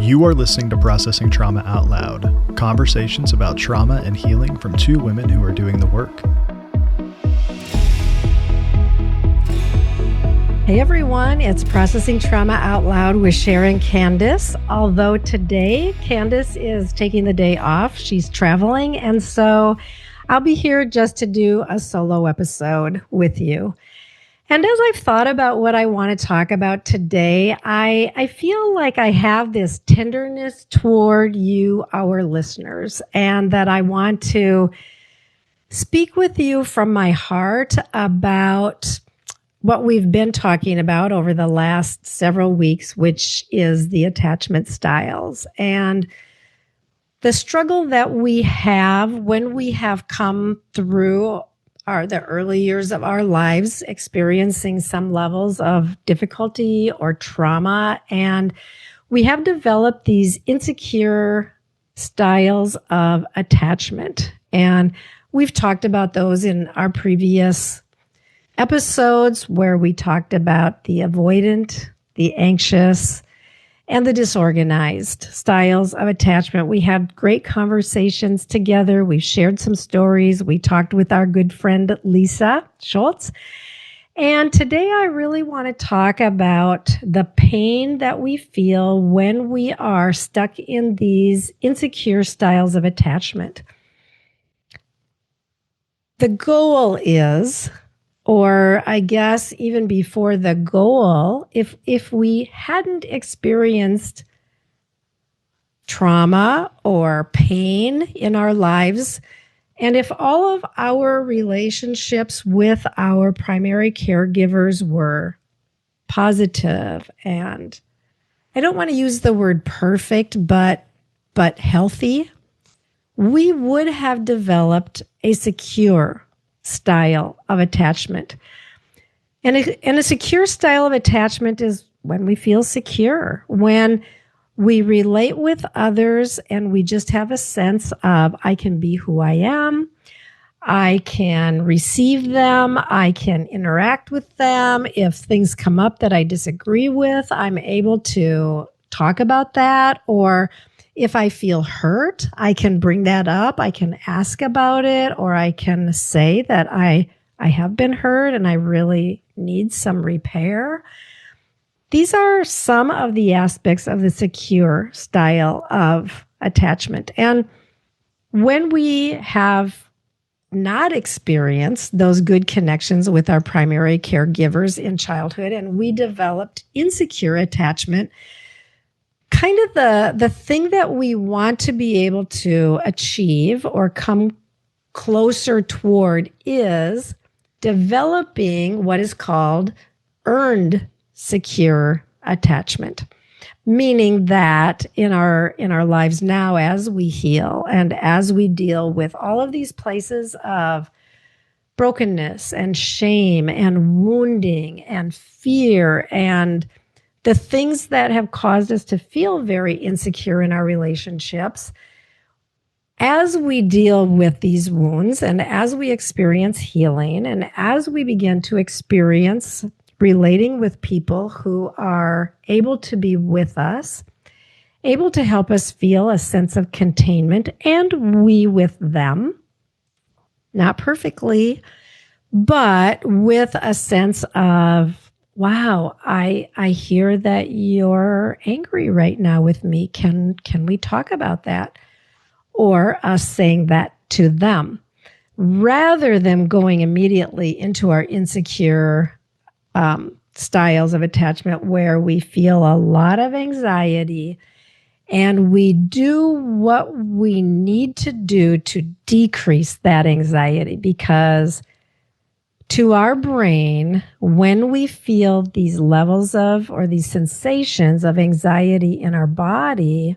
You are listening to Processing Trauma Out Loud, conversations about trauma and healing from two women who are doing the work. Hey everyone, it's Processing Trauma Out Loud with Sher and Candace. Although today Candace is taking the day off, she's traveling, and so I'll be here just to do a solo episode with you. And as I've thought about what I want to talk about today, I feel like I have this tenderness toward you, our listeners, and that I want to speak with you from my heart about what we've been talking about over the last several weeks, which is the attachment styles and the struggle that we have when we have come through the early years of our lives, experiencing some levels of difficulty or trauma. And we have developed these insecure styles of attachment. And we've talked about those in our previous episodes where we talked about the avoidant, the anxious, and the disorganized styles of attachment. We had great conversations together. We've shared some stories. We talked with our good friend, Lisa Schultz. And today I really want to talk about the pain that we feel when we are stuck in these insecure styles of attachment. The goal is, or I guess even before the goal, if we hadn't experienced trauma or pain in our lives, and if all of our relationships with our primary caregivers were positive, and I don't want to use the word perfect, but healthy, we would have developed a secure style of attachment. And a secure style of attachment is when we feel secure, when we relate with others and we just have a sense of, I can be who I am, I can receive them, I can interact with them. If things come up that I disagree with, I'm able to talk about that. Or if I feel hurt, I can bring that up. I can ask about it, or I can say that I have been hurt and I really need some repair. These are some of the aspects of the secure style of attachment. And when we have not experienced those good connections with our primary caregivers in childhood and we developed insecure attachment, kind of the thing that we want to be able to achieve or come closer toward is developing what is called earned secure attachment, meaning that in our lives now, as we heal and as we deal with all of these places of brokenness and shame and wounding and fear and the things that have caused us to feel very insecure in our relationships, as we deal with these wounds and as we experience healing and as we begin to experience relating with people who are able to be with us, able to help us feel a sense of containment, and we with them, not perfectly, but with a sense of, wow, I hear that you're angry right now with me. Can we talk about that? Or us saying that to them, rather than going immediately into our insecure styles of attachment where we feel a lot of anxiety and we do what we need to do to decrease that anxiety, because to our brain, when we feel these levels of or these sensations of anxiety in our body,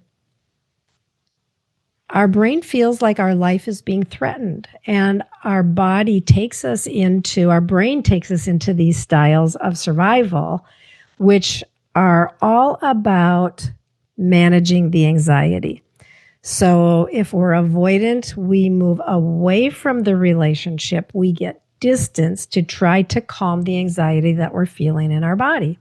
our brain feels like our life is being threatened, and our brain takes us into these styles of survival, which are all about managing the anxiety. So if we're avoidant, we move away from the relationship. We get distance to try to calm the anxiety that we're feeling in our body.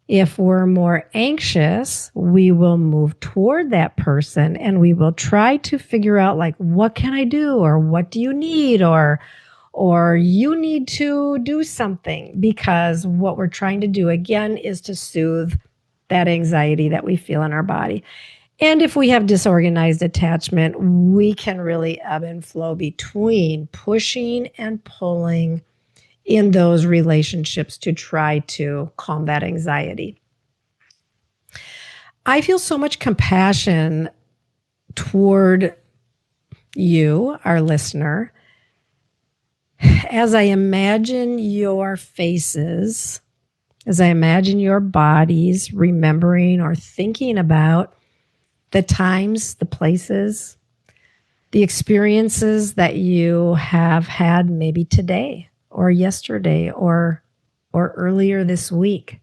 If we're more anxious, we will move toward that person and we will try to figure out, like, what can I do? Or what do you need? Or you need to do something, because what we're trying to do again is to soothe that anxiety that we feel in our body. And if we have disorganized attachment, we can really ebb and flow between pushing and pulling in those relationships to try to calm that anxiety. I feel so much compassion toward you, our listener, as I imagine your faces, as I imagine your bodies remembering or thinking about the times, the places, the experiences that you have had maybe today or yesterday or earlier this week,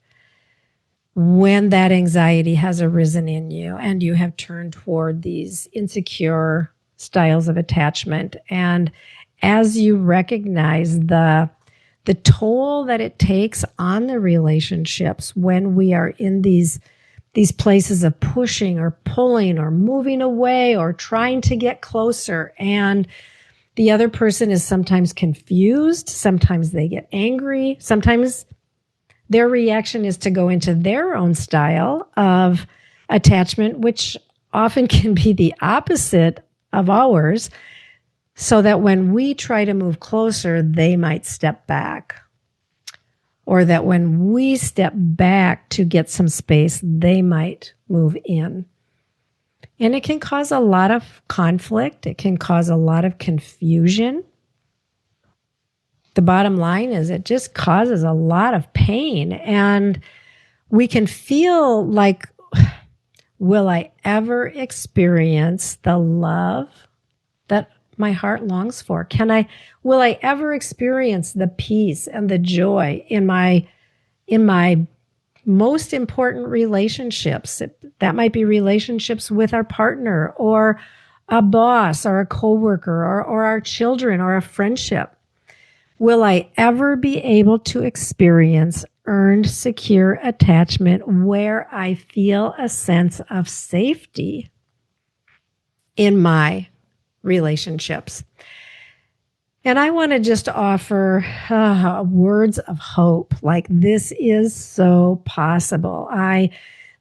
when that anxiety has arisen in you and you have turned toward these insecure styles of attachment. And as you recognize the toll that it takes on the relationships when we are in these places of pushing or pulling or moving away or trying to get closer, and the other person is sometimes confused, sometimes they get angry, sometimes their reaction is to go into their own style of attachment, which often can be the opposite of ours, so that when we try to move closer, they might step back. Or that when we step back to get some space, they might move in. And it can cause a lot of conflict. It can cause a lot of confusion. The bottom line is it just causes a lot of pain. And we can feel like, will I ever experience the love that my heart longs for? Will I ever experience the peace and the joy in my most important relationships? That might be relationships with our partner or a boss or a coworker or our children or a friendship. Will I ever be able to experience earned, secure attachment where I feel a sense of safety in my relationships? And I want to just offer words of hope, like this is so possible.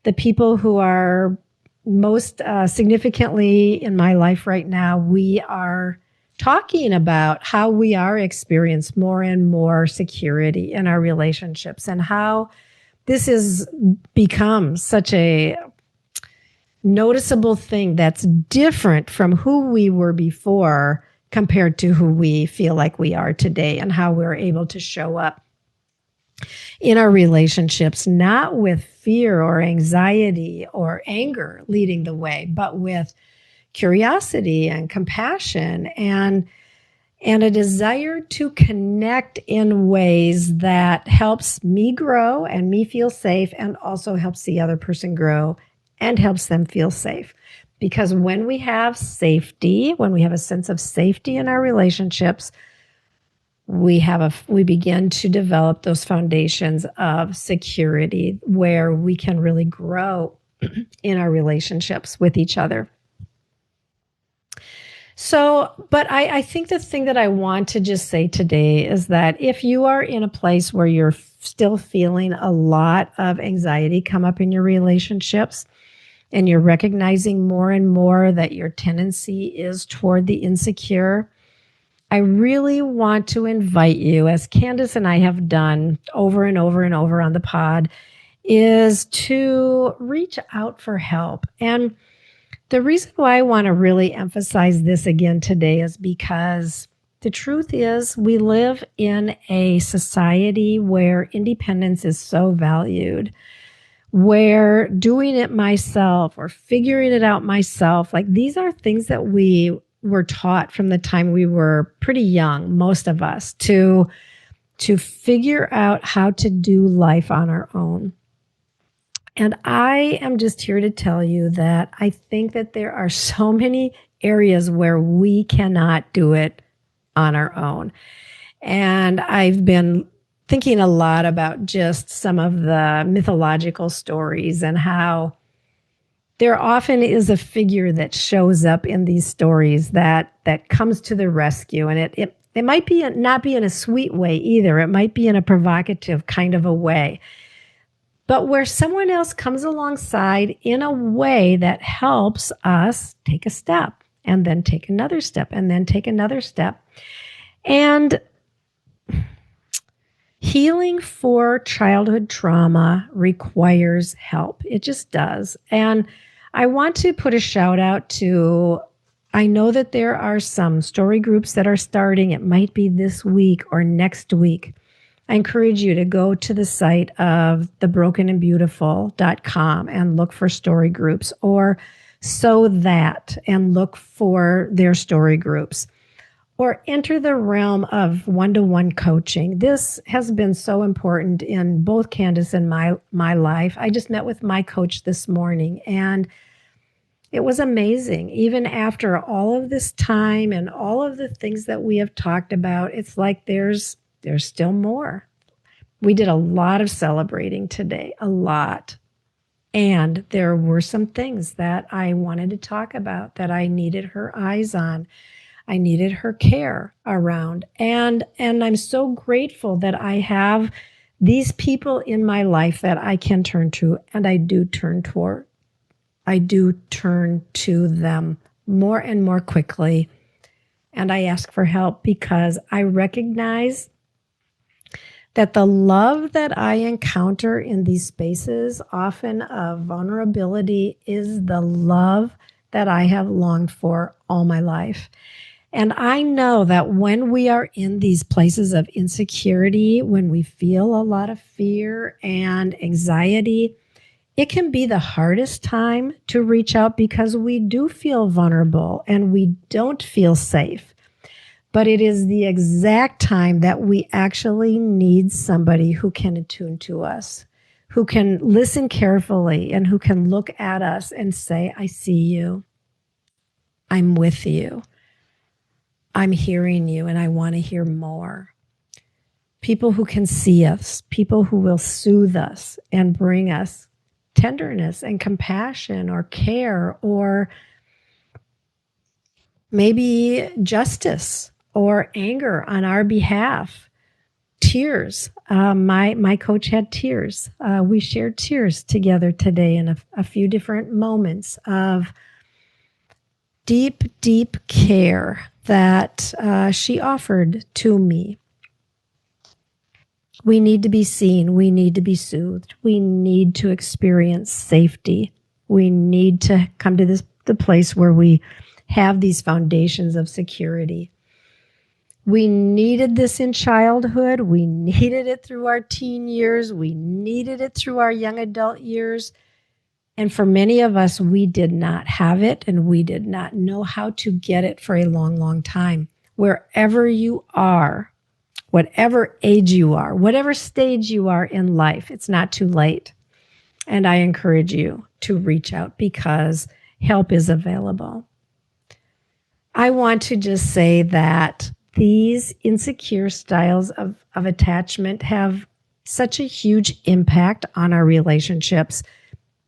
The people who are most significantly in my life right now, we are talking about how we are experiencing more and more security in our relationships, and how this has become such a noticeable thing that's different from who we were before compared to who we feel like we are today, and how we're able to show up in our relationships, not with fear or anxiety or anger leading the way, but with curiosity and compassion and a desire to connect in ways that helps me grow and me feel safe, and also helps the other person grow and helps them feel safe. Because when we have safety, when we have a sense of safety in our relationships, we begin to develop those foundations of security where we can really grow in our relationships with each other. So, but I think the thing that I want to just say today is that if you are in a place where you're still feeling a lot of anxiety come up in your relationships, and you're recognizing more and more that your tendency is toward the insecure, I really want to invite you, as Candace and I have done over and over and over on the pod, is to reach out for help. And the reason why I want to really emphasize this again today is because the truth is we live in a society where independence is so valued, where doing it myself or figuring it out myself, like these are things that we were taught from the time we were pretty young, most of us, to figure out how to do life on our own. And I am just here to tell you that I think that there are so many areas where we cannot do it on our own. And I've been thinking a lot about just some of the mythological stories and how there often is a figure that shows up in these stories that comes to the rescue. And it might be not be in a sweet way either. It might be in a provocative kind of a way. But where someone else comes alongside in a way that helps us take a step and then take another step and then take another step. And healing for childhood trauma requires help. It just does. And I want to put a shout out to, I know that there are some story groups that are starting. It might be this week or next week. I encourage you to go to the site of thebrokenandbeautiful.com and look for story groups, or So That and look for their story groups, or enter the realm of one-to-one coaching. This has been so important in both Candace and my life. I just met with my coach this morning, and it was amazing. Even after all of this time and all of the things that we have talked about, it's like there's still more. We did a lot of celebrating today, a lot. And there were some things that I wanted to talk about that I needed her eyes on. I needed her care around. And I'm so grateful that I have these people in my life that I can turn to, and I do turn to them more and more quickly. And I ask for help because I recognize that the love that I encounter in these spaces, often of vulnerability, is the love that I have longed for all my life. And I know that when we are in these places of insecurity, when we feel a lot of fear and anxiety, it can be the hardest time to reach out because we do feel vulnerable and we don't feel safe. But it is the exact time that we actually need somebody who can attune to us, who can listen carefully, and who can look at us and say, I see you. I'm with you. I'm hearing you, and I want to hear more. People who can see us, people who will soothe us and bring us tenderness and compassion or care, or maybe justice or anger on our behalf. Tears. My coach had tears. We shared tears together today in a few different moments of deep, deep care that she offered to me. We need to be seen. We need to be soothed. We need to experience safety. We need to come to the place where we have these foundations of security. We needed this in childhood. We needed it through our teen years. We needed it through our young adult years. And for many of us, we did not have it, and we did not know how to get it for a long, long time. Wherever you are, whatever age you are, whatever stage you are in life, it's not too late. And I encourage you to reach out because help is available. I want to just say that these insecure styles of attachment have such a huge impact on our relationships,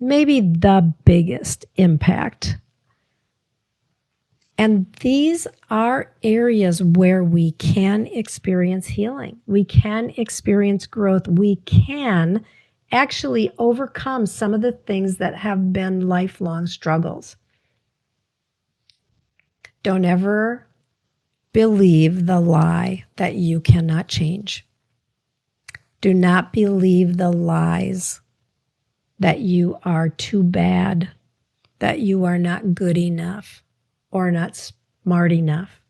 maybe the biggest impact. And these are areas where we can experience healing. We can experience growth. We can actually overcome some of the things that have been lifelong struggles. Don't ever believe the lie that you cannot change. Do not believe the lies that you are too bad, that you are not good enough or not smart enough.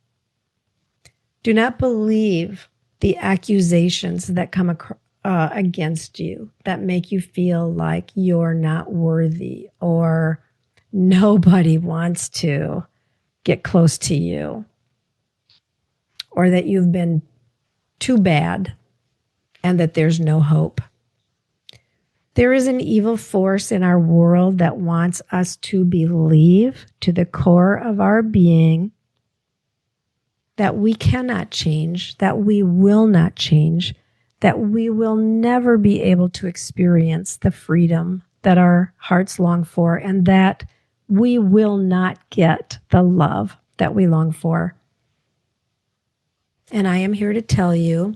Do not believe the accusations that come against you that make you feel like you're not worthy or nobody wants to get close to you, or that you've been too bad and that there's no hope. There is an evil force in our world that wants us to believe to the core of our being that we cannot change, that we will not change, that we will never be able to experience the freedom that our hearts long for, and that we will not get the love that we long for. And I am here to tell you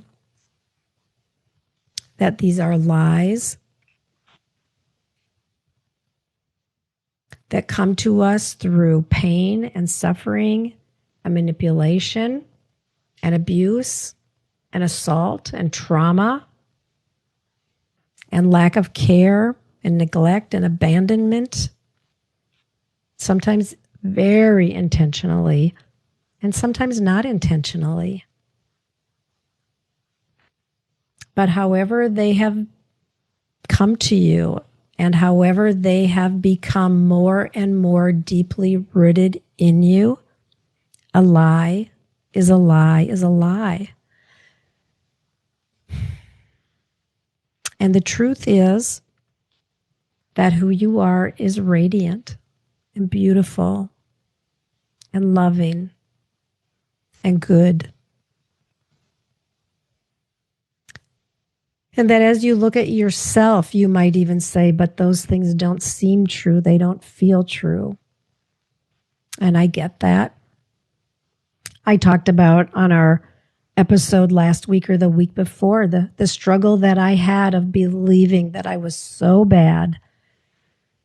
that these are lies that come to us through pain and suffering and manipulation and abuse and assault and trauma and lack of care and neglect and abandonment, sometimes very intentionally and sometimes not intentionally. But however they have come to you and however they have become more and more deeply rooted in you, a lie is a lie is a lie. And the truth is that who you are is radiant and beautiful and loving and good. And that as you look at yourself, you might even say, but those things don't seem true. They don't feel true. And I get that. I talked about on our episode last week or the week before, the struggle that I had of believing that I was so bad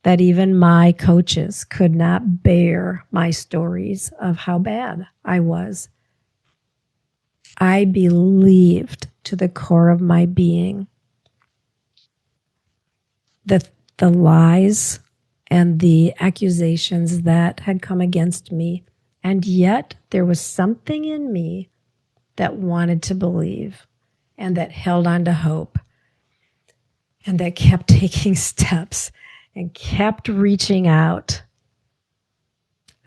that even my coaches could not bear my stories of how bad I was. I believed to the core of my being that the lies and the accusations that had come against me, and yet there was something in me that wanted to believe and that held on to hope and that kept taking steps and kept reaching out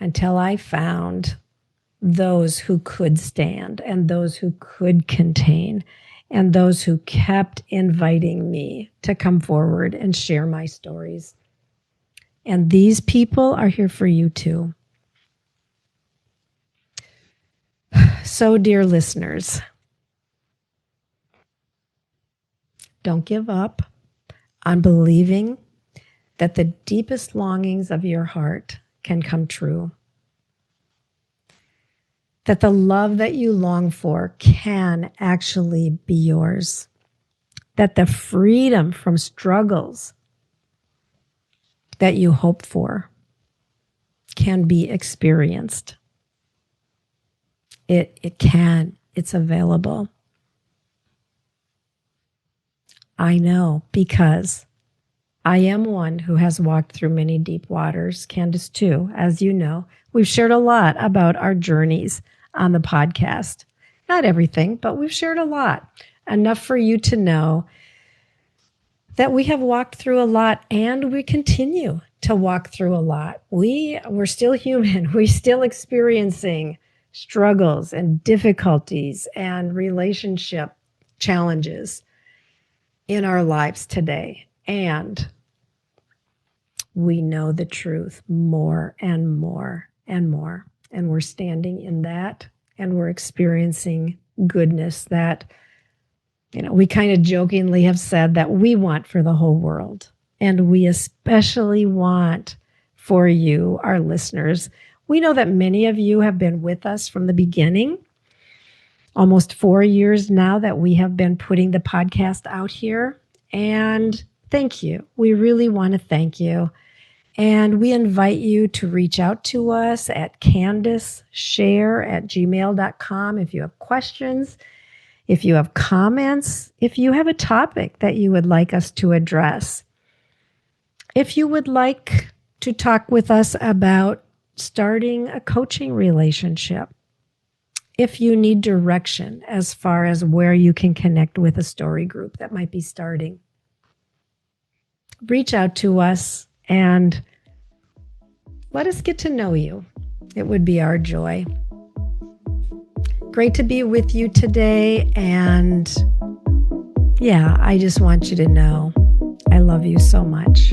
until I found those who could stand and those who could contain and those who kept inviting me to come forward and share my stories. And these people are here for you too. So, dear listeners, don't give up on believing that the deepest longings of your heart can come true. That the love that you long for can actually be yours. That the freedom from struggles that you hope for can be experienced. It can. It's available. I know, because I am one who has walked through many deep waters. Candace too, as you know. We've shared a lot about our journeys on the podcast. Not everything, but we've shared a lot. Enough for you to know that we have walked through a lot and we continue to walk through a lot. We're still human. We're still experiencing struggles and difficulties and relationship challenges in our lives today. And we know the truth more and more and more. And we're standing in that, and we're experiencing goodness that, we kind of jokingly have said that we want for the whole world. And we especially want for you, our listeners. We know that many of you have been with us from the beginning, almost 4 years now that we have been putting the podcast out here. And thank you. We really want to thank you. And we invite you to reach out to us at CandaceSher@gmail.com if you have questions, if you have comments, if you have a topic that you would like us to address. If you would like to talk with us about starting a coaching relationship, if you need direction as far as where you can connect with a story group that might be starting, reach out to us and let us get to know you. It would be our joy. Great to be with you today. And I just want you to know I love you so much.